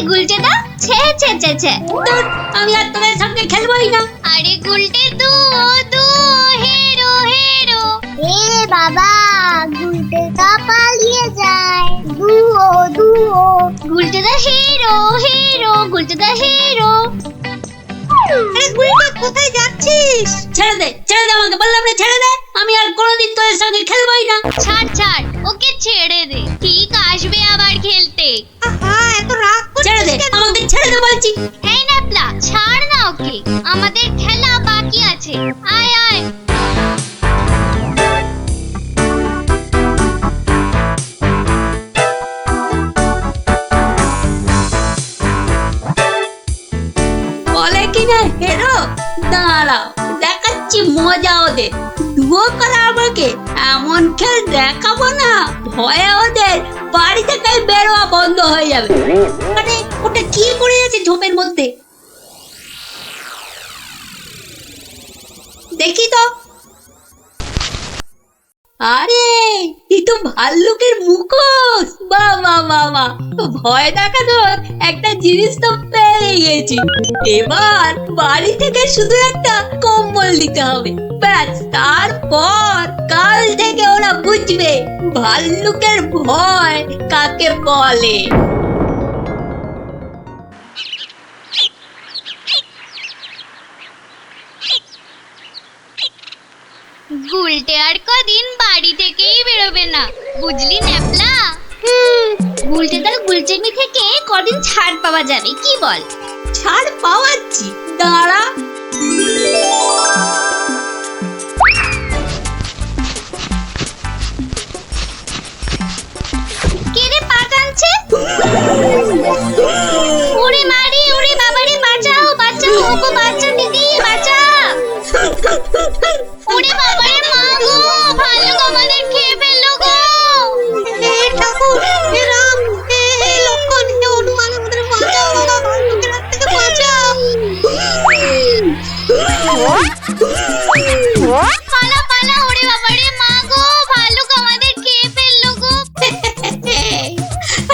গুলটে দা, ছে ছে ছে ছে, আমি আর তোদের সঙ্গে খেলবই না। আরে গুলটে দু হেরো হেরো। এ বাবা, গুলটেটা পালিয়ে যায়। দুও গুলটে দা হেরো হেরো, গুলটে দা হেরো। আরে গুলটে, কোথায় যাচ্ছিস? ছেড়ে দে আমাকে, বললাম না ছেড়ে দে। আমি আর কোনোদিন তোদের সঙ্গে খেলবই না। ছাড় ছাড়, ওকে ছেড়ে দে, ঠিক আসবে আবার খেলতে। আহা, এত রাগ করছিস? ছেড়ে দে আমাকে, ছেড়ে দে বলছি। এই ন্যাপলা, ছাড় না ওকে, আমাদের খেলা বাকি আছে। আয় আয়। বলে কিনা হেরো, দাঁড়াও দেখাচ্ছি মজা ওদের। দুয়ো করা আমাকে, এমন খেল দেখাবো না, ভয়ে ওদের বাড়ি থেকে বেরোয়া বন্ধ হয়ে যাবে। মানে ওটা কি পড়ে আছে ঝোপের মধ্যে? দেখি তো। আরে এই তো ভাল্লুকের মুখোশ। বাহ বাহ বাহ বাহ, ভয় দেখানোর একটা জিনিস তো পেয়ে গেছি। এবার বাড়ি থেকে শুধু একটা কম্বল দিতে হবে, ব্যাস। তারপর কাল থেকে ওরা বুঝবে ভাল্লুকের ভয় কাকে বলে। গুলটে আর কদিন বাড়ি থেকেই বেরোবে না, বুঝলি ন্যাপলা? গুলটে দার গুলচেমি থেকে কদিন ছাড় পাওয়া যাবে, কি বল? ছাড় পাওয়াচ্ছি, দাঁড়া। কে রে পা টানছে? ওরে মারি, ওরে বাবারে, বাঁচাও বাঁচাও, ওগো বাঁচাও দিদি, বাঁচাও। ওরে বাবারে, মা গো, ভাল্লুক আমাদের খেয়ে ফেললো গো। হে ঠাকুর, হে রাম, হে লক্ষণ, হে হনুমান, আমাদের বাঁচাও বাবা, ভাল্লুকের হাত থেকে বাঁচাও। পালা পালা, ওরে বাবারে, মা গো, ভাল্লুক আমাদের খেয়ে ফেললো গো।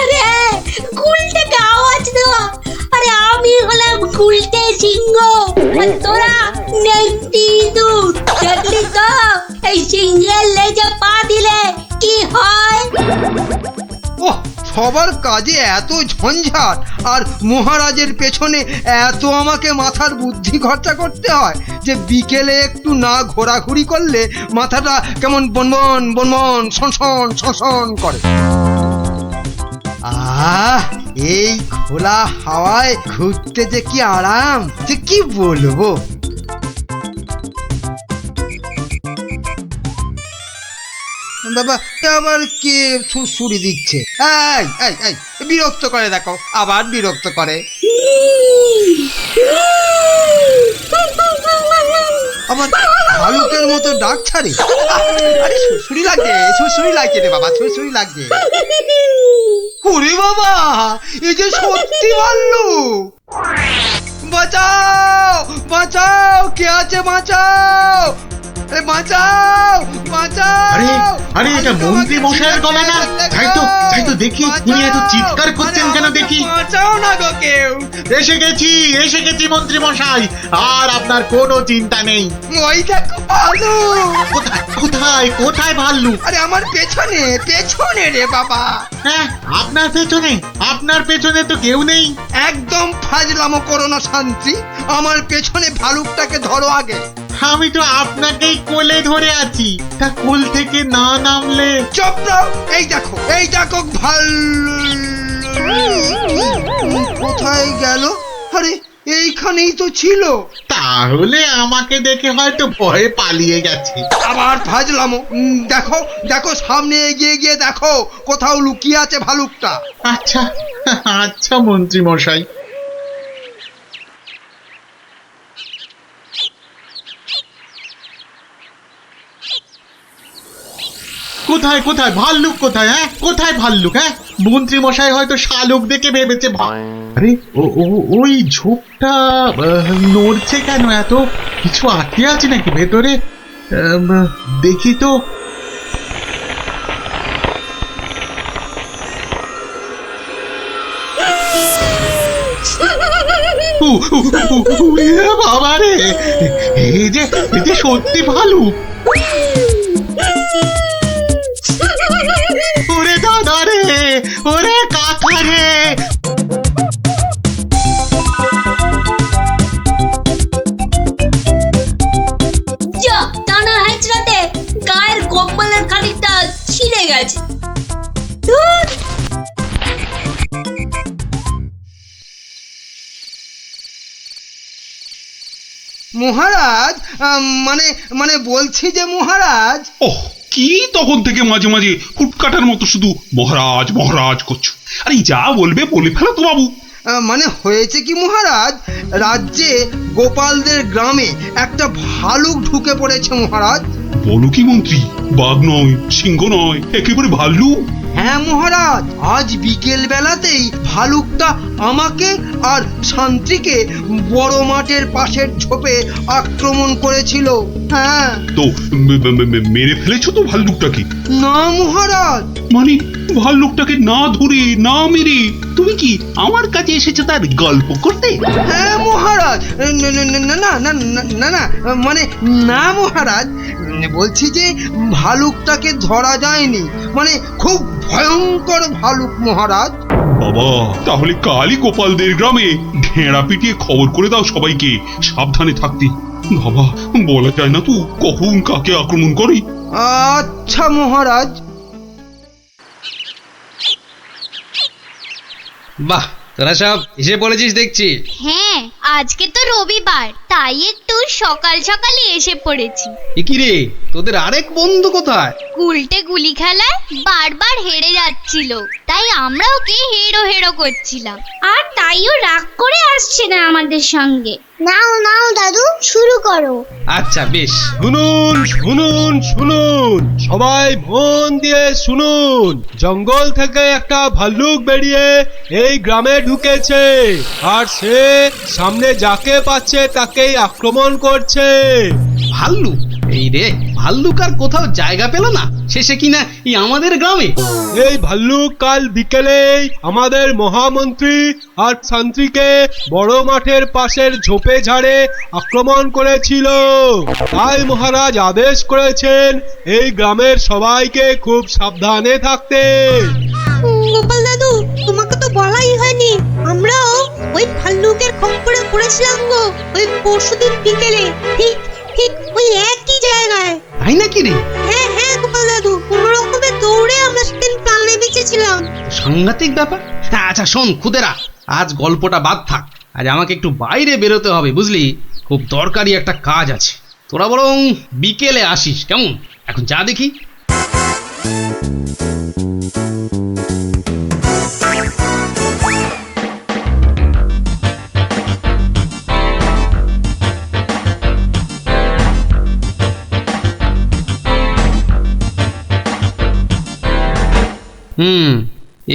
আরে গুলটেকে আওয়াজ দেওয়া। আরে আমি হলাম গুলটে সিংহ, আর তোরা নেংটি ইঁদুর। দেখলি তো এই সিংহের লেজে পা দিলে কি হয়? ওহ, সবার কাজে এত ঝঞ্ঝাট, আর মহারাজের পেছনে এত আমাকে মাথার বুদ্ধি খরচা করতে হয় যে বিকেলে একটু না ঘোরাঘুরি করলে মাথাটা কেমন বনবন বনবন সনসন সনসন করে। এই খোলা হাওয়ায় ঘুরতে যে কি আরাম, যে কি বলবো। বাবা, আবার কে সুড়সুড়ি দিচ্ছে? এই এই এই, বিরক্ত করে, দেখো আবার বিরক্ত করে। আবার ভালুকের মতো ডাক ছাড়ে। আরে সুড়সুড়ি লাগছে, সুড়সুড়ি লাগছে রে বাবা, সুড়সুড়ি লাগছে। ওরে বাবা, এই যে সত্যি ভাল্লুক। বাঁচাও বাঁচাও, কে আছে বাঁচাও, বাঁচাও বাঁচাও। আরে এটা মন্ত্রী মশাইয়ের গলা না? তাই তো দেখি, উনি এত চিৎকার করছেন কেন দেখি। বাঁচাও না গো কেউ। এসে গেছি মন্ত্রী মশাই, আর আপনার কোনো চিন্তা নেই। ওই দেখো ভাল্লুক। কোথায় ভাল্লুক? আরে আমার পেছনে পেছনে রে বাবা। হ্যাঁ, আপনার পেছনে তো কেউ নেই। একদম ফাজলামো করো না শান্তি, আমার পেছনে ভালুকটাকে ধরো আগে। আমি তো আপনাকেই কোলে ধরে আছি, তা কোল থেকে না নামলে। চুপ রও, এই দেখো ভাল্লুক কোথায় গেল? আরে এইখানেই তো ছিল। তাহলে আমাকে দেখে হয়তো ভয়ে পালিয়ে গেছে। আবার ফাজলামো। দেখো সামনে এগিয়ে গিয়ে দেখো কোথাও লুকিয়ে আছে ভালুকটা। আচ্ছা মন্ত্রী মশাই। কোথায় ভাল্লুক? কোথায়? হ্যাঁ, কোথায় ভাল্লুক? হ্যাঁ, মন্ত্রী মশাই হয়তো শালুক দেখে ভেবেছে। আরে ওই ঝোপটা নড়ছে কেন? এত কিছু আটকে আছে নাকি ভেতরে? দেখি তো। বাবা রে, এই যে সত্যি ভালুক। ওরে দাদা রে, ওরে কাকা রে। যা টানা হেঁচড়াতে গায়ের কম্বলের খানিকটা ছিঁড়ে গেছে। ধুর। মহারাজ মানে মানে বলছি যে মহারাজ, ওহ, কি তখন থেকে মাঝে মাঝে হুটকাটার মতো শুধু মহারাজ মহারাজ করছো? আরে যা বলবে বলে ফেলো তো বাবু। মানে হয়েছে কি মহারাজ, রাজ্যে গোপালদের গ্রামে একটা ভালুক ঢুকে পড়েছে মহারাজ। বলো কি মন্ত্রী? বাঘ নয়, সিংহ নয়, একেবারে ভাল্লুক। হ্যাঁ মহারাজ, আজ বিকেল বেলাতেই ভালুকটা আমাকে আর শান্তিকে বড় মাঠের পাশের ঝোপে আক্রমণ করেছিল। হ্যাঁ। তো মেরে ফেলেছো তো ভাল্লুকটাকে? না মহারাজ। মানে ভাল্লুকটাকে না ধরে না মেরে তুমি কি আমার কাছে এসেছো তার গল্প করতে? হ্যাঁ মহারাজ, না না না না না না না না, মানে না মহারাজ, বলছি যে ভালুকটাকে ধরা যায়নি, মানে খুব ভয়ঙ্কর ভালুক মহারাজ। বাবা, তাহলে কালই গোপালদের গ্রামে ঢেঁড়া পিটিয়ে খবর করে দাও সবাইকে সাবধানে থাকতে। বাবা, বলা যায় না তো কখন কাকে আক্রমণ করে। আচ্ছা মহারাজ। বাহ, তোরা সব এসে পড়েছিস দেখছি। হ্যাঁ, আজকে তো রবিবার, তাই একটু সকাল সকালে এসে পড়েছি। এ কি রে, তোদের আরেক বন্ধু কোথায়? উল্টে গুলি খেলায় বারবার হেরে যাচ্ছিল, তাই আমরা ওকে হেরো হেরো করছিলাম, আর তাইও রাগ করে আসছে না আমাদের সঙ্গে। নাও নাও দাদু, শুরু করো। আচ্ছা বেশ। শুনুন শুনুন শুনুন, সবাই মন দিয়ে শুনুন। জঙ্গল থেকে একটা ভাল্লুক বেরিয়ে এই গ্রামে ঢুকেছে, আর সে সামনে যাকে পাচ্ছে তাকেই আক্রমণ করছে। ভাল্লুক? এই রে, ভাল্লুক আর কোথাও জায়গা পেল না, শেষে কিনা এই আমাদের গ্রামে। এই ভাল্লুক কাল বিকেলেই আমাদের মহামন্ত্রী আর শান্তিকে বড় মাঠের পাশের ঝোপে ঝাড়ে আক্রমণ করেছিল। তাই মহারাজ আদেশ করেছেন এই গ্রামের সবাইকে খুব সাবধানে থাকতে। গোপাল দাদু, তোমাকে তো বলাই হয়নি, আমরাও ওই ভাল্লুকের খপ্পরে পড়েছিলাম গো, ওই পরশুদিন বিকেলে, ঠিক ঠিক ওই একই জায়গায়। তাই নাকি রে? হ্যাঁ হ্যাঁ গোপাল দাদু, কোনো রকমে দৌড়ে আমরা সেদিন প্রাণে বেঁচেছিলাম। সাংঘাতিক ব্যাপার। হ্যাঁ, আচ্ছা শোন খুদেরা, আজ গল্পটা বাদ থাক, আজ আমাকে একটু বাইরে বেরোতে হবে বুঝলি, খুব দরকারি একটা কাজ আছে। তোরা বরং বিকেলে আসিস, কেমন? এখন যা দেখি।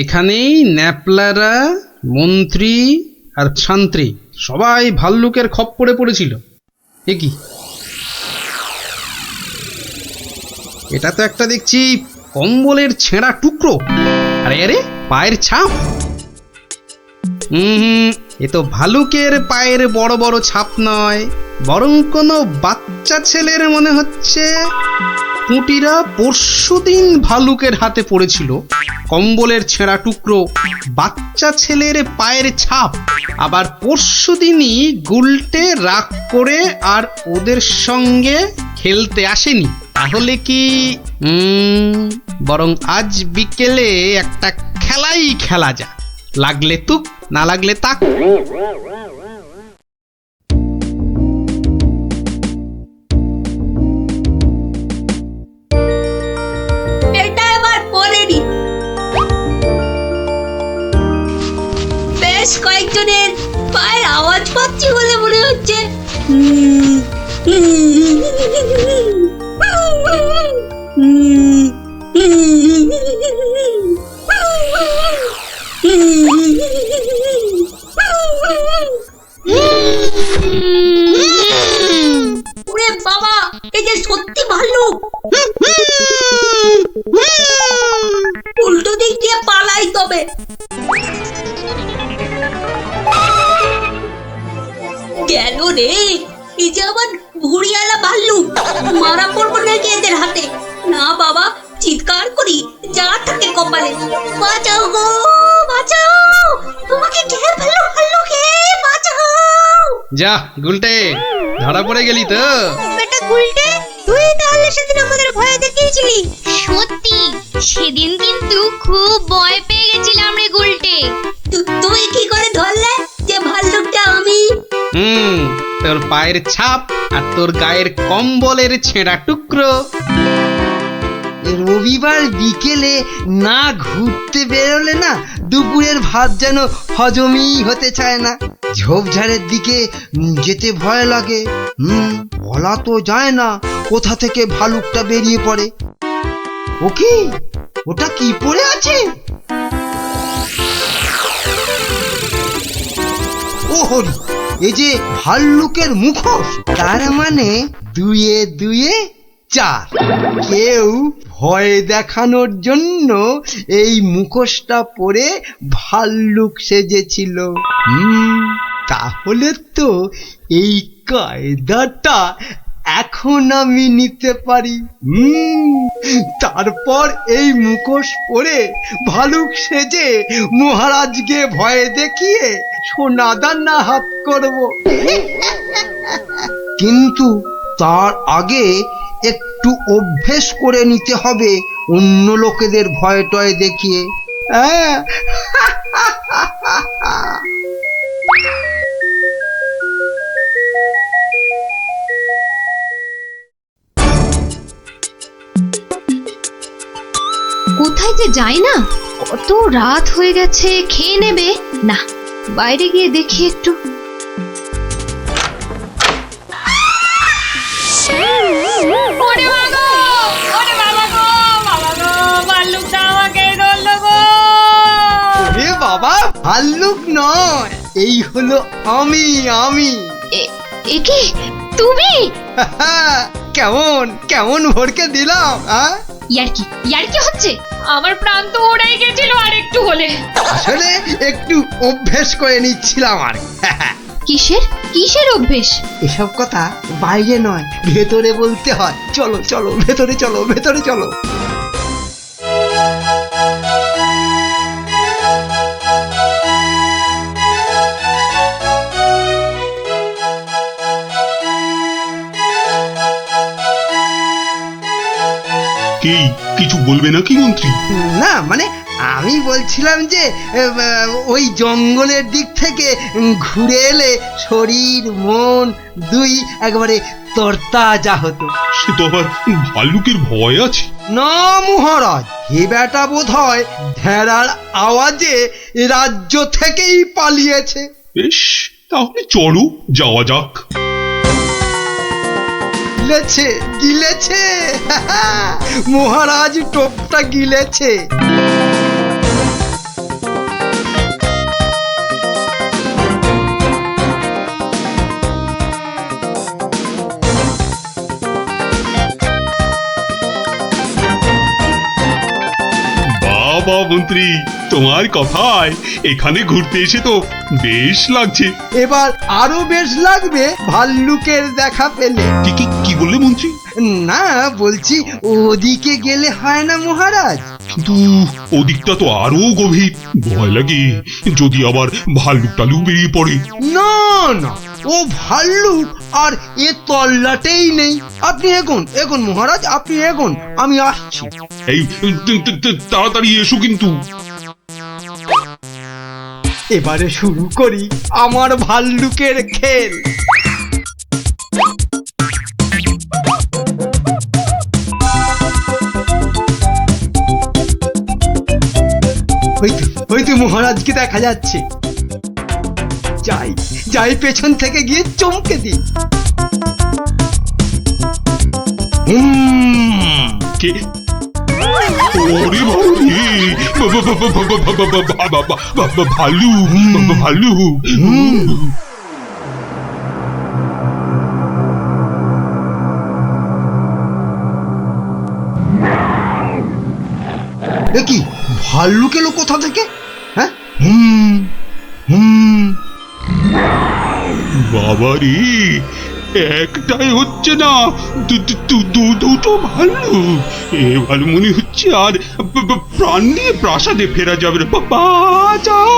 এখানেই ন্যাপলারা, মন্ত্রী আর শান্ত্রী সবাই ভাল্লুকের খপ্পরে পড়েছিল। এ কি, এটা তো একটা দেখছি কম্বলের ছেঁড়া টুকরো। আরে আরে, পায়ের ছাপ। এ তো ভালুকের পায়ের বড় বড় ছাপ নয়, বরং কোনো বাচ্চা ছেলের মনে হচ্ছে। কুটিরা পরশুদিন ভালুকের হাতে পড়েছিল, কম্বলের ছেঁড়া টুকরো, বাচ্চা ছেলের পায়ের ছাপ। আবার পরশুদিনই গুলটে রাগ করে আর ওদের সঙ্গে খেলতে আসেনি। তাহলে কি বরং আজ বিকেলে একটা খেলাই খেলা যা, লাগলে তুক না লাগলে তাক। এটা এবার পড়েনি। বেশ কয়েকজনের পায়ের আওয়াজ পাচ্ছি বলে মনে হচ্ছে। ওরে বাবা, এই যে সত্যি ভাল্লুক। উল্টো দিক দিয়ে পালাই তবে। গেল রে, এই যে আমার ভুড়িয়ালা ভাল্লুক, মারা পড়বো নাকি এদের হাতে? না বাবা, চিৎকার করি যা থাকে কপালে, বাঁচাও গো বাঁচাও, তোমাকে কে ফেললো ভাল্লুকে, বাঁচাও। যা গুলটে, ধরা পড়ে গেলি তো। বেটা গুলটে, তুই তাহলে সেদিন আমাদের ভয় দেখিয়েছিলি। সত্যি সেদিন কিন্তু খুব ভয় পেয়ে গেছিলাম রে গুলটে। তুই কি করে ধরলে যে ভাল্লুকটা আমি? তোর পায়ের ছাপ আর তোর গায়ের কম্বলের ছেঁড়া টুকরো। রবিবার বিকেলে না ঘুরতে বেরোলে না দুপুরের ভাত যেন হজমই হতে চায় না। ঝোপঝাড়ের দিকে যেতে ভয় লাগে। বলা তো যায় না কোথা থেকে ভালুকটা বেরিয়ে পড়ে। ও কি, ওটা কি পড়ে আছে? ও হরি, এই যে ভাল্লুকের মুখোশ, তার মানে দুয়ে দুয়ে চার। কেউ ভয় দেখানোর জন্য এই মুখোশটা পরে ভাল্লুক সেজেছিল। তাহলে তো এই কায়দাটা এখন আমি নিতে পারি। তারপর এই মুখোশ পরে ভালুক সেজে মহারাজকে ভয় দেখিয়ে সোনা দানা হাত করব। কিন্তু তার আগে একটু অভ্যেস করে নিতে হবে অন্য লোকেদের ভয় টয় দেখিয়ে। কোথায় যে যাই না, কত রাত হয়ে গেছে, খেয়ে নেবে না, বাইরে গিয়ে দেখি একটু। বাবা, ভাল্লুক নয়, এই হলো আমি। এ কি তুমি? কেমন কেমন ভরকে দিলাম? ইয়ার্কি হচ্ছে? আমার প্রাণ তো ওড়াই গেছিল আর একটু হলে। আসলে একটু অভ্যেস করে নিচ্ছিলাম আর। কিসের অভ্যেস? এসব কথা বাইরে নয়, ভেতরে বলতে হয়। চলো চলো, ভেতরে চলো, ভেতরে চলো। কি কিছু বলবে নাকি মন্ত্রী? না মানে আমি বলছিলাম যে ওই জঙ্গলের দিক থেকে ঘুরে এলে শরীর মন দুই একবারে তরতাজা হতো। সে তো আবার ভাল্লুকের ভয় আছে। না মহারাজ, হে বেটা বোধ হয় ঢেড়ার আওয়াজে রাজ্য থেকেই পালিয়েছে। বেশ, তাহলে চলো যাওয়া যাক। গিলেছে মহারাজ, টোপটা গিলেছে। বাবা মন্ত্রী, তোমার কথায় এখানে ঘুরতে এসে তো বেশ লাগছে। এবার আরো বেশ লাগবে ভাল্লুকের দেখা পেলে। কি বললে মন্ত্রী? না বলছি, ওদিকে গেলে হয় না মহারাজ? কিন্তু ওদিকটা তো আরো গভীর, ভয় লাগে যদি আবার ভাল্লুক টালুক বেরিয়ে পড়ে। না না, ও ভাল্লুক আর এ তল্লাটেই নেই। আপনি এগোন মহারাজ, আপনি এগোন, আমি আসছি। এই তাড়াতাড়ি এসো কিন্তু। এবারে শুরু করি আমার ভাল্লুকের খেল। হয়তো মহারাজকে দেখা যাচ্ছে। যাই পেছন থেকে গিয়ে চমকে দিই। কে? ওরে ভালু ভালু। কি ভাল্লুক এলো কোথা থেকে? হ্যাঁ, বাবা রে, একটাই হচ্ছে না, দুটো ভাল্লুক। এবার মনে হচ্ছে আর প্রাণ নিয়ে প্রাসাদে ফেরা যাবে না। বাঁচাও,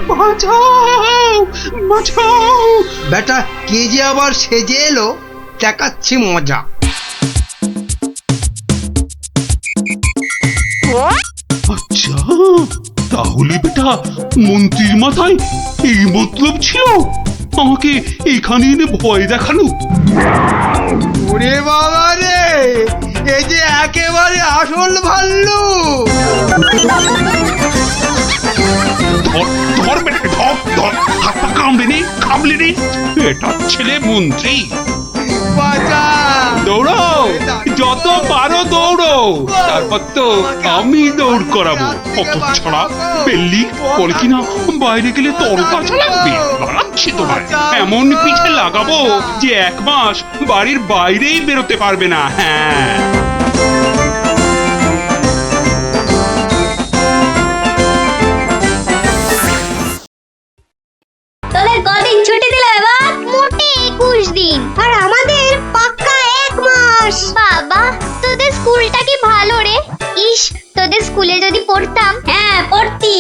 বাঁচাও, বাঁচাও। বেটা কে যে আবার সেজে এলো, দেখাচ্ছি মজা। আচ্ছা, তাহলে বেটা মন্ত্রীর মাথায় এই মতলব ছিল আমাকে এখানে এনে ভয় দেখানো। ওরে বাবা রে, এই যে একেবারে আসল ভাল্লুক। ধর বেটা, ধর, হাত পা কামড়ে নে। এটা ছেলে মন্ত্রী। বাঁচা! দৌড়াও, যত পারো দৌড়ো, তারপর তো আমি দৌড় করাবো। কত ছড়া পেল্লি পরে কিনা বাইরে গেলে তরতাজা লাগবে। লাগাচ্ছি তোমার এমন পিঠে লাগাবো যে 1 মাস বাড়ির বাইরেই বেরোতে পারবে না। হ্যাঁ, তোদের কদিন ছুটি দিল এবার? মোটে 21 দিন। আর আমাদের পাক্কা 1 মাস। বাবা, তোদের স্কুলটা কি ভালো রে। ইস, তোদের স্কুলে যদি পড়তাম। হ্যাঁ পড়তি,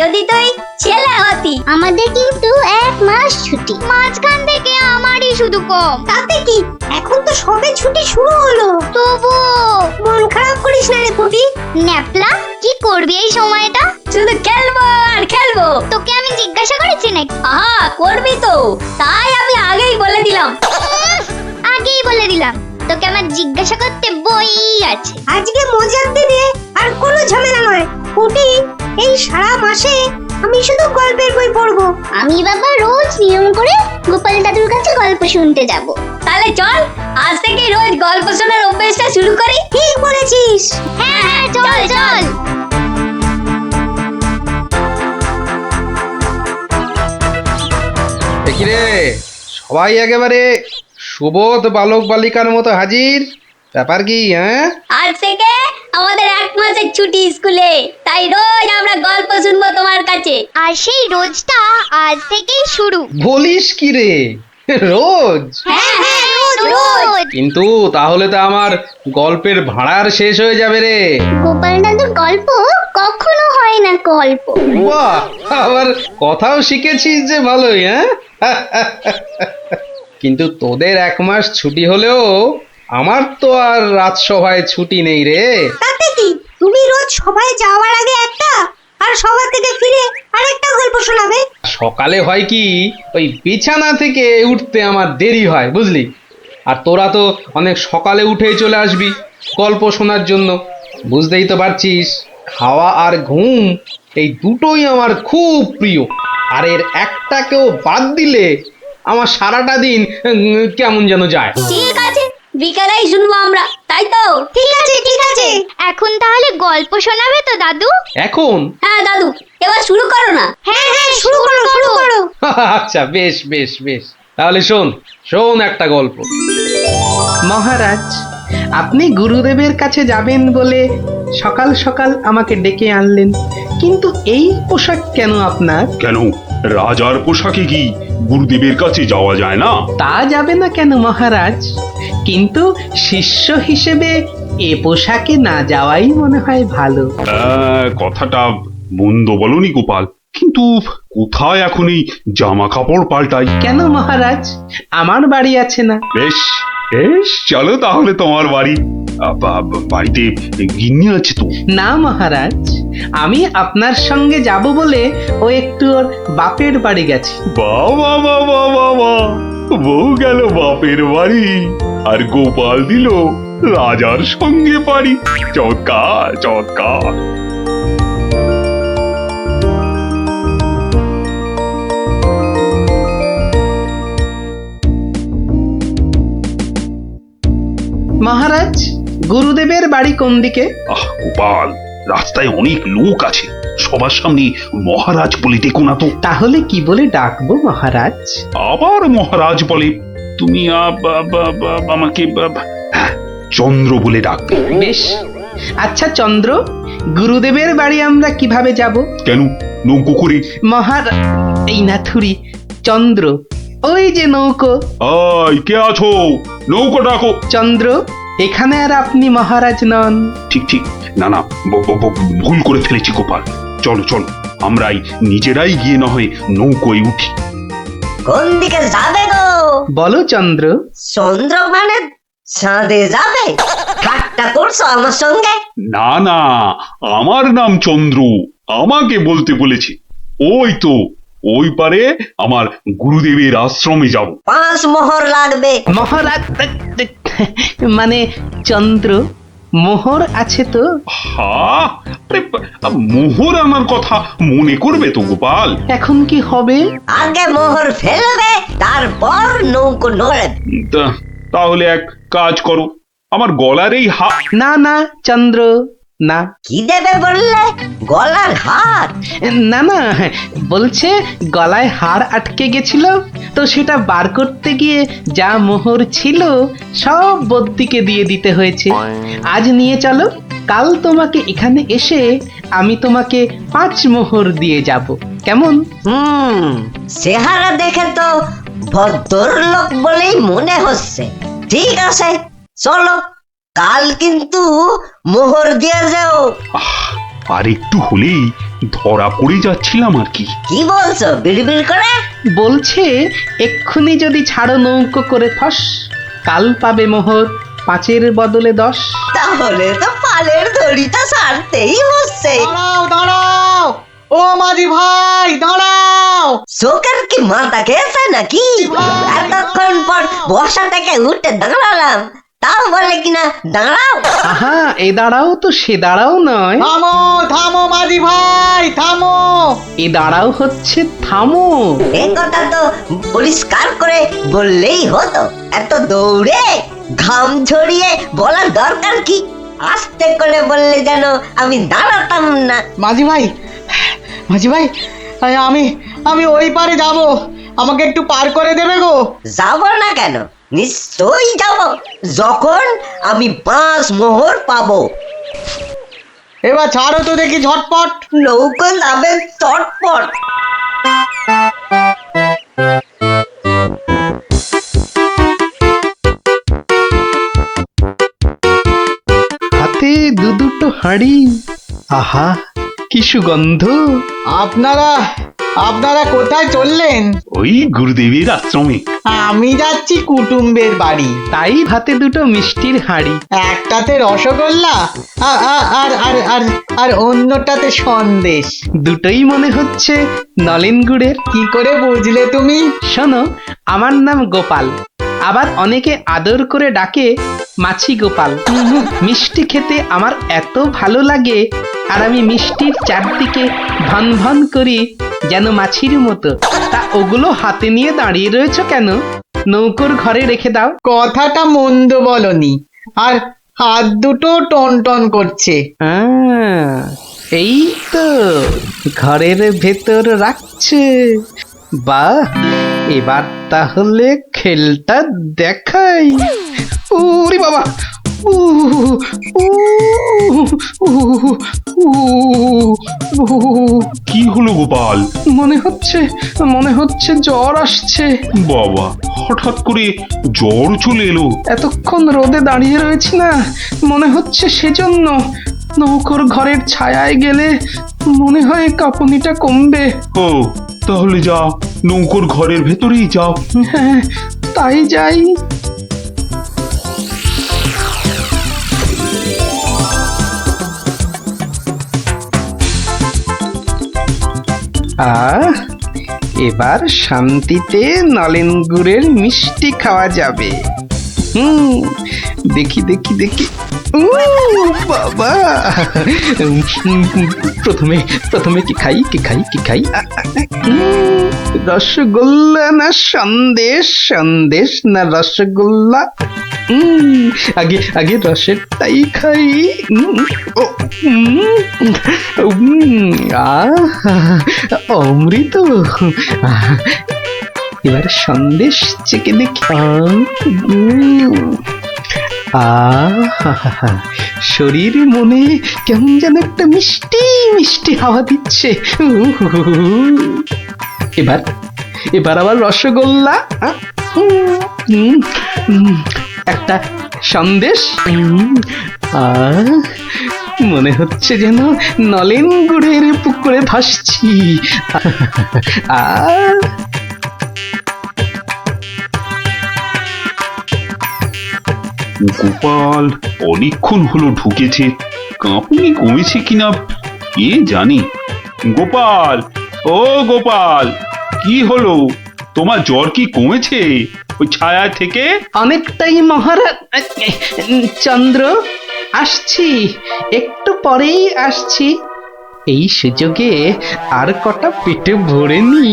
যদি তুই ছেলে হতি। আমাদের কিন্তু 1 মাস ছুটি, মাঝখান থেকে আমারই শুধু কম। তাতে কি, এখন তো সবে ছুটি শুরু হলো। তবু মন খারাপ করিস না রে পুটি। ন্যাপলা, কি করবি এই সময়টা? শুধু খেলবো আর খেলবো। তোকে আমি জিজ্ঞাসা করেছি নাকি? আহা, করবি তো, তাই আমি আগেই বলে দিলাম। আগেই বলে দিলাম, তোকে আমার জিজ্ঞাসা করতে বই আছে। আজকে মজার দিনে আর কোনো ঝামেলা নয় পুটি। এই সারা মাসে আমি শুধু গল্পের বই পড়বো। আমি বাবা রোজ নিয়ম করে গোপাল দাদুর কাছে গল্প শুনতে যাব। তাহলে চল, আজ থেকে রোজ গল্প শোনার অভ্যাসটা শুরু করি। ঠিক বলেছিস। হ্যাঁ হ্যাঁ, চল চল। দেখি রে, সবাই একেবারে সুবোধ বালক বালিকার মতো হাজির। ব্যাপার কি? হ্যাঁ, আজ থেকে আমাদের 1 মাসের ছুটি স্কুলে, তাই রোজ আমরা গল্প শুনবো তোমার কাছে। আর সেই রোজটা আজ থেকেই শুরু। বলিস কি রে, রোজ? হ্যাঁ হ্যাঁ, রোজ রোজ। কিন্তু তাহলে তো আমার গল্পের ভাড়ার শেষ হয়ে যাবে রে। গোপাল দাদুর গল্প কখনো হয় না গল্প। বাহ, আবার কথাও শিখেছিস যে ভালোই। হ্যাঁ, কিন্তু তোদের 1 মাস ছুটি হলেও আমার তো আর রাজসভায় ছুটি নেই রে। তাতে কি, তুমি রোজ সবাই যাওয়ার আগে একটা, আর সবার থেকে ফিরে আরেকটা গল্প শোনাবে। সকালে হয় কি, ওই বিছানা থেকে উঠতে আমার দেরি হয় বুঝলি। আর তোরা তো অনেক সকালে উঠেই চলে আসবি গল্প শোনার জন্য। বুঝতেই তো পারছিস, খাওয়া আর ঘুম এই দুটোই আমার খুব প্রিয়। আর এর একটাকেও বাদ দিলে আমার সারাটা দিন কেমন যেন যায়। ঠিক আছে, বিকালেই শুনবো আমরা, তাই তো? ঠিক আছে ঠিক আছে। এখন তাহলে গল্প শোনাবে তো দাদু? এখন? হ্যাঁ দাদু, এবার শুরু করো না। হ্যাঁ হ্যাঁ, শুরু করো শুরু করো। আচ্ছা, বেশ বেশ বেশ, তাহলে শোন শোন একটা গল্প। মহারাজ, আপনি গুরুদেবের কাছে যাবেন বলে সকাল সকাল আমাকে ডেকে আনলেন, কিন্তু এই পোশাক কেন আপনার? কেন, রাজার পোশাকে কি গুরুদেবের কাছে যাওয়া যায় না? তা যাবে না কেন মহারাজ, কিন্তু শিষ্য হিসেবে এ পোশাকে না যাওয়াই মনে হয় ভালো। কথাটা মন্দ বলনি গোপাল, কিন্তু কোথায় এখন এই জামা কাপড় পাল্টাই? কেন মহারাজ, আমার বাড়ি আছে না? বেশ বেশ, চলো তাহলে তোমার বাড়ি। বাড়িতে গিন্নি আছে তো? না মহারাজ, আমি আপনার সঙ্গে যাব বলে ও একটু ওর বাপের বাড়ি গেছে। বাবা বাবা বাবা, বউ গেল বাপের বাড়ি আর গোপাল দিল রাজার সঙ্গে বাড়ি। চমৎকার চমৎকার। মহারাজ, গুরুদেবের বাড়ি কোন দিকে? আহ গোপাল, রাস্তায় অনেক লোক আছে, সবার সামনে মহারাজ বলে ডেকো না তো। তাহলে কি বলে ডাকবো মহারাজ? আবার মহারাজ বলে? তুমি আমাকে হ্যাঁ, চন্দ্র বলে ডাকবে। বেশ, আচ্ছা চন্দ্র, গুরুদেবের বাড়ি আমরা কিভাবে যাব? কেন, নৌকো করে? এই না থুরি, চন্দ্র, ওই যে নৌকো। ওই কে আছো? নৌকো ডাকো। চন্দ্র, এখানে আর আপনি মহারাজ নন। ঠিক ঠিক, না না, ভুল করে ফেলেছি গোপাল। চলো চলো, আমরাই নিজেরাই গিয়ে না হয় নৌকোয় উঠি। কোন দিকে যাবে গো? বলো চন্দ্র। চন্দ্র মানে চাঁদে যাবে? ঠাট্টা করছো আমার সঙ্গে? না না, আমার নাম চন্দ্র, আমাকে বলতে বলেছে। ওই তো ওই পারে আমার গুরুদেবের আশ্রমে যাব। 5 মোহর লাগবে। মহারাজ মানে চন্দ্র, মোহর আছে তো? হ্যাঁ, আরে মোহর আনার কথা মনে করবে তো গোপাল। এখন কি হবে? আগে মোহর ফেলবে, তারপর নৌকো নড়বে। তাহলে এক কাজ করো, আমার গলার এই না না চন্দ্র, না। কি দেবে বললে? গলার হার? না না, বলছে গলায় হার আটকে গেছিল, তো সেটা বার করতে গিয়ে যা মোহর ছিল সব বদ্যিকে দিয়ে দিতে হয়েছে। আজ নিয়ে চলো, কাল তোমাকে এখানে এসে আমি তোমাকে 5 মোহর দিয়ে যাব, কেমন? চেহারা দেখে তো ভদ্রলোক বলেই মনে হচ্ছে। ঠিক আছে, চলো, কাল কিন্তু মোহর দিয়ে যাও। আর একটু হলেই ধরা পড়ে যাচ্ছিলাম আর কি। কি বলছো বিড়বিড় করে? বলছে এক্ষুনি যদি ছাড়ো নৌকো করে ফস, কাল পাবে মোহর 5-এর বদলে 10। তাহলে তো পালের দড়িটা ছাড়তেই হচ্ছে। দাঁড়াও দাঁড়াও, ও মাঝি ভাই দাঁড়াও। চোখের কি মাথা খেয়েছে নাকি? এতক্ষণ পর বসা থেকে উঠে দাঁড়ালাম, তাও বলে কিনা দাঁড়াও। আহা, এ দাঁড়াও তো সে দাঁড়াও নয়। থামো থামো মাঝি ভাই থামো। এ দাঁড়াও হচ্ছে থামো। এ কথা তো পরিষ্কার করে বললেই হতো। এত দৌড়ে ঘাম ঝরিয়ে বলার দরকার কি? আস্তে করে বললে যেন আমি দাঁড়াতাম না। মাঝি ভাই, মাঝি ভাই, আমি আমি ওই পারে যাব, আমাকে একটু পার করে দেবে গো? যাব না কেন? নিশ্চয়ই যাব, যখন আমি 5 মোহর পাবো। এবার ছাড়ো তো দেখি ঝটপট। নৌকো যাবে চটপট। হাতে দুটো হাঁড়ি, আহা কি সুগন্ধ। আপনারা কোথায় চললেন? ওই গুরুদেবের আশ্রমে। আমি যাচ্ছি কুটুম্বের বাড়ি। তাই হাতে দুটো মিষ্টির হাঁড়ি, একটাতে রসগোল্লা আর আর আর আর অন্যটাতে সন্দেশ। দুটোই মনে হচ্ছে নলেন গুড়ের। কি করে বুঝলে তুমি? শোনো, আমার নাম গোপাল, আবার অনেকে আদর করে ডাকে মাছি গোপাল। মিষ্টি খেতে আমার এত ভালো লাগে, আর আমি মিষ্টির চারদিকে ভন ভন করি যেন মাছির মতো। তা ওগুলো হাতে নিয়ে দাঁড়িয়ে রয়েছো কেন? নৌকোর ঘরে রেখে দাও। কথাটা মন্দ বলনি, আর হাত দুটো টন টন করছে। এই তো ঘরের ভেতর রাখছে। বাহ, এবার তাহলে খেলটা দেখাই। ওরে বাবা, কি হলো গোপাল? মনে হচ্ছে জ্বর আসছে। বাবা, হঠাৎ করে জ্বর চলে এলো? এতক্ষণ রোদে দাঁড়িয়ে রয়েছি না, মনে হচ্ছে সেজন্য। নৌকোর ঘরের ছায়ায় গেলে মনে হয় কাঁপুনিটা কমবে। ও, তাহলে যাও, নৌকোর ঘরের ভেতরেই যাও। হ্যাঁ, তাই যাই। এবার শান্তিতে নলেন গুড়ের মিষ্টি খাওয়া যাবে। দেখি দেখি দেখি। বাবা, প্রথমে কি খাই? রসগোল্লা না সন্দেশ? সন্দেশ না রসগোল্লা? আগে রসেরটাই খাই। অমৃত। এবার সন্দেশ চেকে দেখি। শরীর মনে কেমন যেন একটা মিষ্টি মিষ্টি হাওয়া দিচ্ছে। এবার আবার রসগোল্লা, উম, উম, একটা সন্দেশ, মনে হচ্ছে যেন নলেন গুড়ের পুকুরে ভাসছি। গোপাল অনেকক্ষণ হলো ঢুকেছে, কাঁপুনি কমেছে কিনা কে জানি। গোপাল, ও গোপাল, কি হলো? তোমার জ্বর কি কমেছে ওই ছায়া থেকে? অনেকটাই মহারাজ। চন্দ্র, আসছি, একটু পরেই আসছি। এই সুযোগে আর কটা পেটে ভরে নি।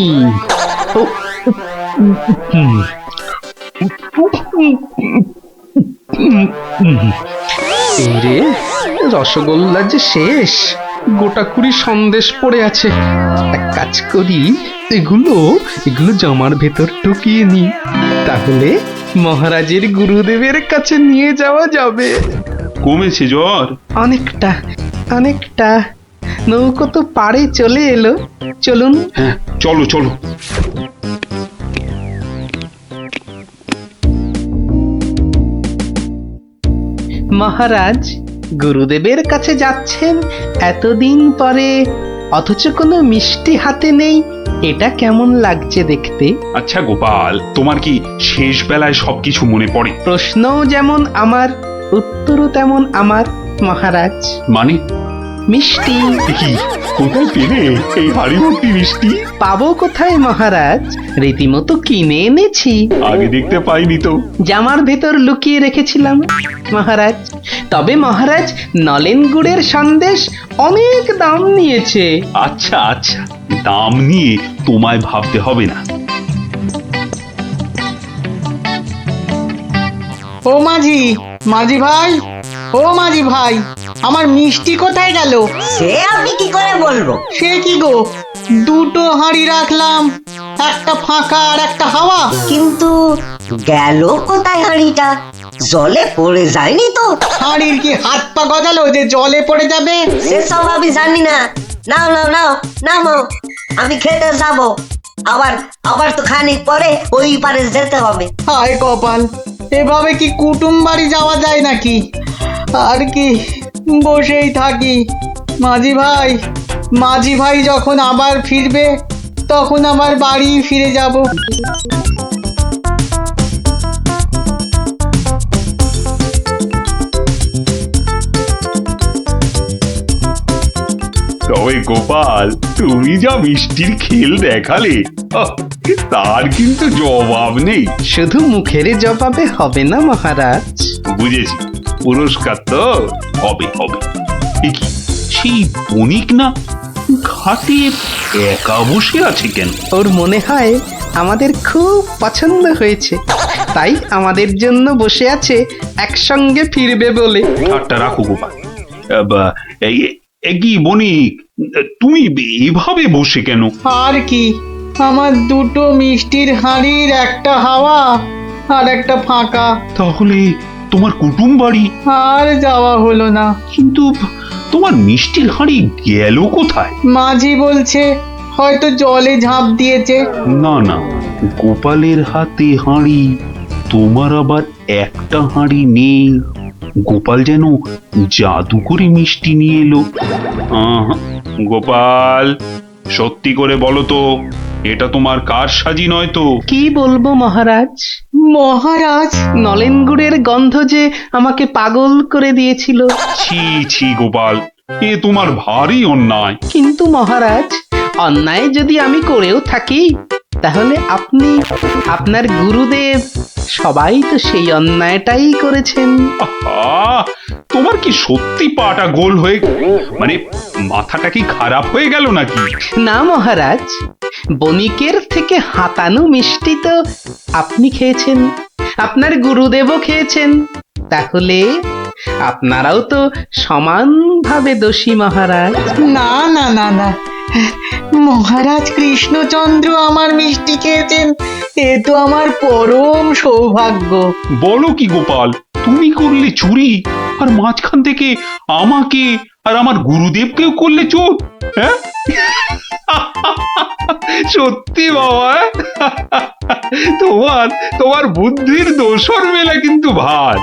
রে, রসগোল্লা যে শেষ, গোটা কুড়ি সন্দেশ পড়ে আছে। এক কাজ করি, এগুলো জামার ভেতর ঢুকিয়ে নি, তাহলে মহারাজের গুরুদেবের কাছে নিয়ে যাওয়া যাবে। কমেছে জ্বর? অনেকটা, অনেকটা। নৌকো তো পাড়ে চলে এলো, চলুন। হ্যাঁ, চলো চলো। মহারাজ, গুরুদেবের কাছে যাচ্ছেন এতদিন পরে, অথচ কোনো মিষ্টি হাতে নেই, এটা কেমন লাগছে দেখতে? আচ্ছা গোপাল, তোমার কি শেষ বেলায় সবকিছু মনে পড়ে? প্রশ্নও যেমন আমার, উত্তরও তেমন আমার মহারাজ। মানে? মিষ্টি। কি, কোথায় পেলে এই হাড়ি ভর্তি মিষ্টি? পাবো কোথায় মহারাজ, রীতিমতো কিনে এনেছি। আগে দেখতে পাইনি তো। জামার ভেতর লুকিয়ে রেখেছিলাম মহারাজ। তবে মহারাজ, নলেন গুড়ের সন্দেশ অনেক দাম নিয়েছে। আচ্ছা আচ্ছা, দাম নিয়ে তোমায় ভাবতে হবে না। ও মাঝি, মাঝি ভাই, ও মাঝি ভাই, আমার মিষ্টি কোথায় গেল? সে আমি কি করে বলবো? সে কি গো, দুটো হাঁড়ি রাখলাম, একটা ফাঁকা আর একটা হাওয়া। কিন্তু গেল কোথায় হাঁড়িটা? জলে পড়ে যায়নি তো? হাঁড়ির কি হাত পা গজালো যে জলে পড়ে যাবে? সেসব আমি জানি না। নাও নাও নাও নামো, আমি খেতে যাবো। আবার আবার তো খানিক পরে ওই পারে যেতে হবে। হায় কপাল, এভাবে কি কুটুম বাড়ি যাওয়া যায় নাকি? আর কি বসেই থাকি। মাঝি ভাই যখন আবার ফিরবে, তখন আবার বাড়ি ফিরে যাব। তবে গোপাল, তুমি যা মিষ্টির খেল দেখালে, তার কিন্তু জবাব নেই। শুধু মুখের জবাবে হবে না মহারাজ। বুঝেছি, পুরস্কার তো হবে হবে। এ কি, সেই বণিক না ঘাটে একা বসে আছে কেন? ওর মনে হয় আমাদের খুব পছন্দ হয়েছে, তাই আমাদের জন্য বসে আছে একসঙ্গে ফিরবে বলে। ঠাট্টা রাখো গোপাল। কি বণিক, তুমি এভাবে বসে কেন? আর কি, আমার দুটো মিষ্টির হাঁড়ির একটা হাওয়া আর একটা ফাঁকা। তাহলে তোমার কুটুম বাড়ি আর যাওয়া হলো না। কিন্তু তোমার মিষ্টির হাঁড়ি গেল কোথায়? মাঝি বলছে হয়তো জলে ঝাঁপ দিয়েছে। না না, গোপালের হাতে হাঁড়ি, তোমার আবার একটা হাঁড়ি নেই। গোপাল যেন জাদু করে মিষ্টি নিয়ে এলো। গোপাল, সত্যি করে বলো তো, এটা তোমার কার সাজি নয় তো? কি বলবো মহারাজ? মহারাজ, নলেন গুড়ের গন্ধ যে আমাকে পাগল করে দিয়েছিল। ছি ছি গোপাল, এ তোমার ভারী অন্যায়। কিন্তু মহারাজ, অন্যায় যদি আমি করেও থাকি, তাহলে আপনি, আপনার গুরুদেব, সবাই তো সেই অন্যায়টাই করেছেন। তোমার কি সত্যি পাটা গোল হয়ে, মানে মাথাটা কি খারাপ হয়ে গেল নাকি? না মহারাজ, বণিকের থেকে হাতানো মিষ্টি তো আপনি খেয়েছেন, আপনার গুরুদেবও খেয়েছেন, তাহলে আপনারাও তো সমানভাবে দোষী মহারাজ। না না না না, মহারাজ কৃষ্ণচন্দ্র আমার মিষ্টি খেয়েছেন, এ তো আমার পরম সৌভাগ্য। বলো কি গোপাল, তুমি করলে চুরি, আর মাঝখান থেকে আমাকে আর আমার গুরুদেবকেও করলে চোর, হ্যাঁ? সত্যি বাবা, তোমার তোমার বুদ্ধির দোসর মেলা কিন্তু ভার।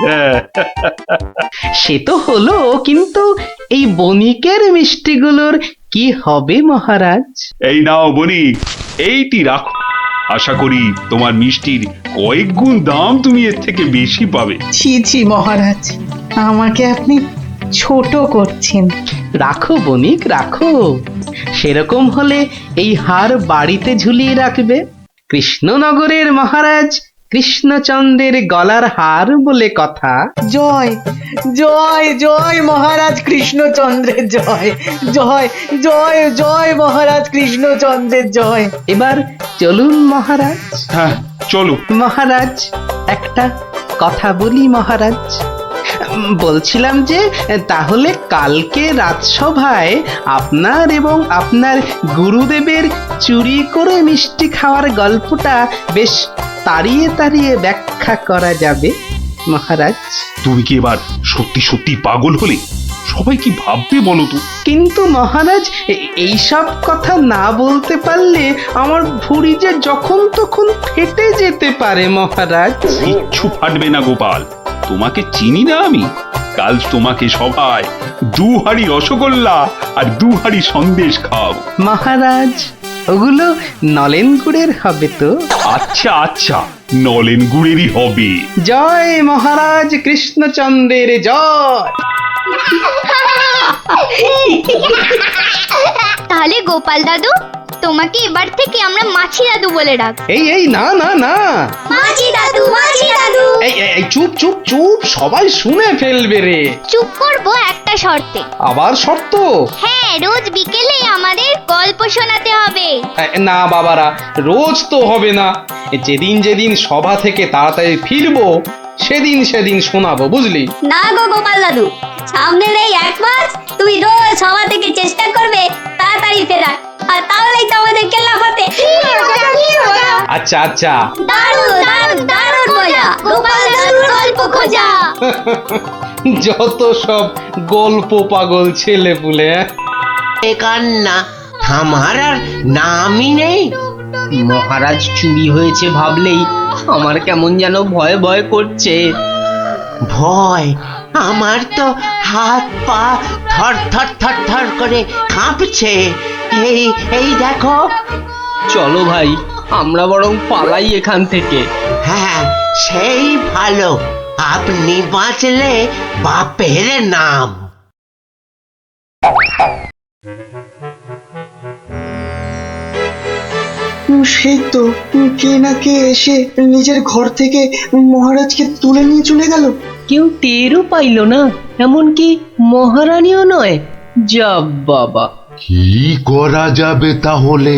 সে তো হলো, কিন্তু এই বণিকের মিষ্টিগুলোর কি হবে মহারাজ? এই নাও বণিক, এইটি রাখো। আশা করি তোমার মিষ্টির কয়েক গুণ দাম তুমি এর থেকে বেশি পাবে। ছি ছি মহারাজ, আমাকে আপনি ছোট করছেন। রাখো বণিক রাখো, সেরকম হলে এই হার বাড়িতে ঝুলিয়ে রাখবে। কৃষ্ণনগরের মহারাজ কৃষ্ণচন্দ্রের গলার হার বলে কথা। জয় জয় জয় মহারাজ কৃষ্ণচন্দ্রের জয়, জয় জয় জয় মহারাজ কৃষ্ণচন্দ্রের জয়। এবার চলুন মহারাজ। হ্যাঁ চলো। মহারাজ একটা কথা বলি মহারাজ, বলছিলাম যে তাহলে কালকে রাজসভায় আপনার এবং আপনার গুরুদেবের চুরি করে মিষ্টি খাওয়ার গল্পটা বেশ তাড়িয়ে তাড়িয়ে ব্যাখ্যা করা যাবে মহারাজ। তুমি কি এবার সত্যি সত্যি পাগল হলে? সবাই কি ভাববে বলো তো? কিন্তু মহারাজ এইসব কথা না বলতে পারলে আমার ভুঁড়ি যে যখন তখন ফেটে যেতে পারে মহারাজ। কিচ্ছু ফাটবে না গোপাল, তোমাকে চিনি না আমি? কাল তোমাকে সবাই 2 হাঁড়ি রসগোল্লা আর 2 হাঁড়ি সন্দেশ খাও। মহারাজ ওগুলো নলেন গুড়ের হবে তো? আচ্ছা আচ্ছা, নলেন গুড়েরই হবে। জয় মহারাজ কৃষ্ণচন্দ্রের জয়। তাহলে গোপাল দাদু, তোমাকে এবার থেকে আমরা মাছি দাদু বলে ডাক। এই না না না, মাছি দাদু, মাছি দাদু। এই চুপ চুপ চুপ, সবাই শুনে ফেলবে রে। চুপ করবো একটা শর্তে। আবার শর্ত? হ্যাঁ, রোজ বিকেলে আমাদের গল্প শোনাতে হবে। না বাবারা, রোজ তো হবে না, যেদিন যেদিন সভা থেকে তাড়াতাড়ি ফিরবো সেদিন সেদিন শোনাবো, বুঝলি? না গো গোপাল দাদু, সামনের এই 1 মাস তুমি রোজ সভা থেকে চেষ্টা করবে তাড়াতাড়ি ফেরার, আর তাহলেই তো আমাদের কেল্লা ফতে। আচ্ছা আচ্ছা, দারুণ দারুণ দারুণ মজা, গোপাল দাদুর গল্প খোঁজা। যত সব গল্প পাগল ছেলে পুলে। কান্না থামার আর নামই নেই। মহারাজ চুরি হয়েছে ভাবলেই আমার কেমন যেন ভয় ভয় করছে। ভয়? আমার তো হাত পা থর থর থর থর করে কাঁপছে। এই এই দেখো। চলো ভাই, আমরা বরং পালাই এখান থেকে। হ্যাঁ সেই ভালো, আপনি বাঁচলে বাপের নাম। সেই তো কে না কে এসে নিজের ঘর থেকে মহারাজকে তুলে নিয়ে চলে গেল। কেউ টেরও পাইল না, এমনকি মহারানীও নয়। যা বাবা, কি করা যাবে তাহলে?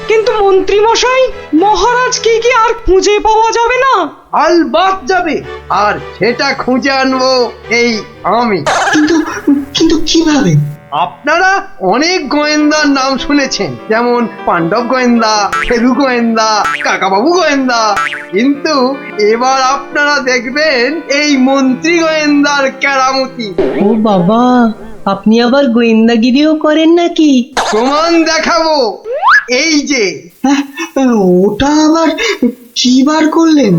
কিন্তু মন্ত্রী মশাই, মহারাজকে কি আর খুঁজে পাওয়া যাবে না? আলবাত যাবে, আর সেটা খুঁজে আনবো এই আমি। কিন্তু কিন্তু কিভাবে? আপনারা অনেক গোয়েন্দার নাম শুনেছেন, যেমন পাণ্ডব গোয়েন্দা, ফেলু গোয়েন্দা, কাকাবাবু গোয়েন্দা, কিন্তু এবার আপনারা দেখবেন এই মন্ত্রী গোয়েন্দার কেরামতি। ও বাবা, আপনি আবার গোয়েন্দাগিরিও করেন নাকি? প্রমাণ দেখাবো, এই যে। ওটা আবার কি বার করলেন?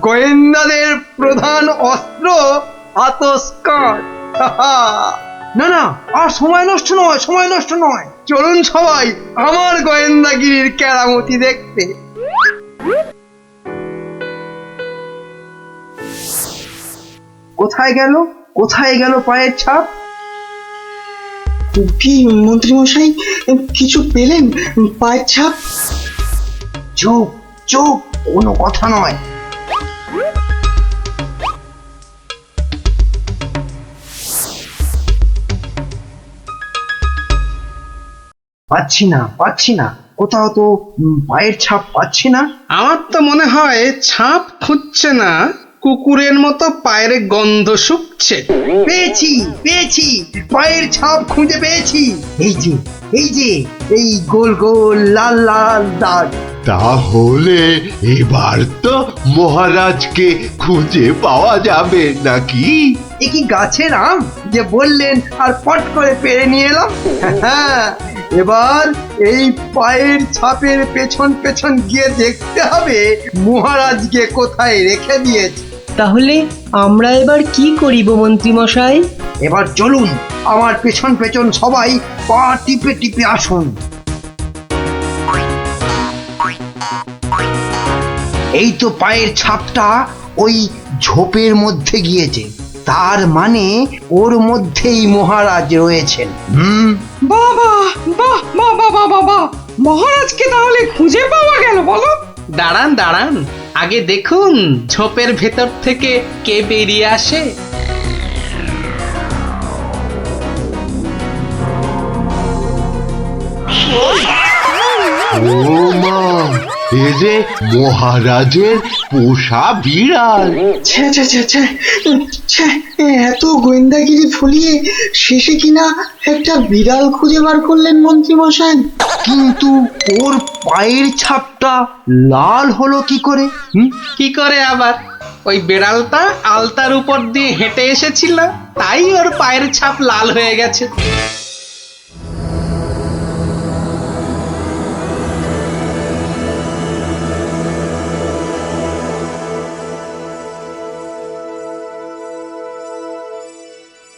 গোয়েন্দাদের প্রধান অস্ত্র আতস্কার। না না, আর সময় নষ্ট নয়, সময় নষ্ট নয়, চলুন সবাই আমার গোয়েন্দাগিরির কেরামতি দেখতে। কোথায় গেল, কোথায় গেল পায়ের ছাপ? কি মন্ত্রী মশাই, কিছু পেলেন পায়ের ছাপ? চুপ চুপ, কোনো কথা নয়। পাচ্ছি না, পাচ্ছি না, কোথাও তো পায়ের ছাপ পাচ্ছি না। আমার তো মনে হয় ছাপ খুঁজছে না, কুকুরের মতো পায়ের গন্ধ শুকছে। পেয়েছি পেয়েছি, পায়ের ছাপ খুঁজে পেয়েছি। এই যে এই যে এই গোল গোল লাল লাল দাগ। তাহলে এবার তো মহারাজকে খুঁজে পাওয়া যাবে নাকি? এ কি গাছের আম যে বললেন আর পট করে পেরে নিয়ে এলাম? হ্যাঁ, এবার এই পায়ের ছাপের পেছন পেছন গিয়ে দেখতে হবে মহারাজকে কোথায় রেখে দিয়েছে। তাহলে আমরা এবার কি করিব মন্ত্রী মশাই? এবার চলুন আমার পেছন পেছন সবাই পা টিপে টিপে আসুন। এই তো পায়ের ছাপটা ওই ঝোপের মধ্যে গিয়েছে, তার মানে ওর মধ্যেই মহারাজ রয়েছেন। বাবা বাহ বাহ বাহ বাহ বাহ, মহারাজকে তাহলে খুঁজে পাওয়া গেল বলো? দাঁড়ান দাঁড়ান, আগে দেখুন ঝোপের ভেতর থেকে কে বেরিয়ে আসে। ও মা, এ যে মহারাজের পোষা বিড়াল। ছ্যা ছ্যা ছ্যা ছ্যা ছ্যা, এত গোয়েন্দাগিরি ফুলিয়ে শেষে কিনা একটা বিড়াল খুঁজে বার করলেন মন্ত্রী মশাই। কিন্তু ওর পায়ের ছাপটা লাল হলো কি করে? কি করে আবার? ওই বেড়ালটা আলতার উপর দিয়ে হেঁটে এসেছিল, তাই ওর পায়ের ছাপ লাল হয়ে গেছে।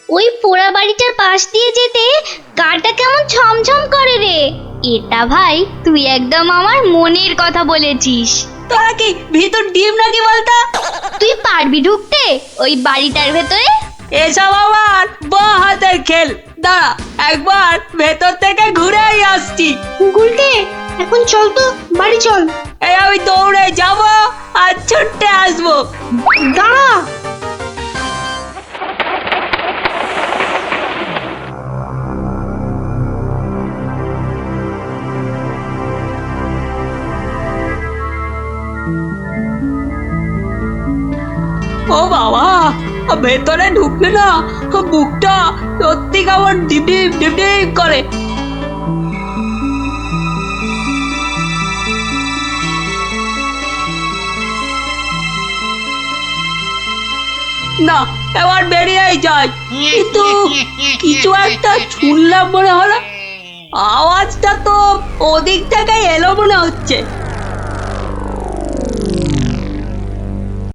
ওই পোড়া বাড়িটার পাশ দিয়ে যেতে গাটা কেমন ছমছম করে রে। এটা ভাই তুই একদম আমার মনের কথা বলেছিস। তোরা কি ভিতর ডিম নাকি বলতো? তুই পারবি ঢুকতে ওই বাড়িটার ভেতরে? এসব আমার বাঁ হাতের খেল। দাঁড়া, একবার ভেতর থেকে ঘুরেই আসছি। গুলটে, এখন চল তো, বাড়ি চল। এই আমি দৌড়ে যাব আর ছুটে আসবো। দাঁড়া। ও বাবা, ভেতরে ঢুকলে না বুকটা সত্যি কেমন ডিপ ডিপ ডিপ ডিপ করে। না, এবার বেরিয়েই যাই। কিন্তু কিছু একটা শুনলাম মনে হলো, আওয়াজটা তো ওদিক থেকে এলো মনে হচ্ছে।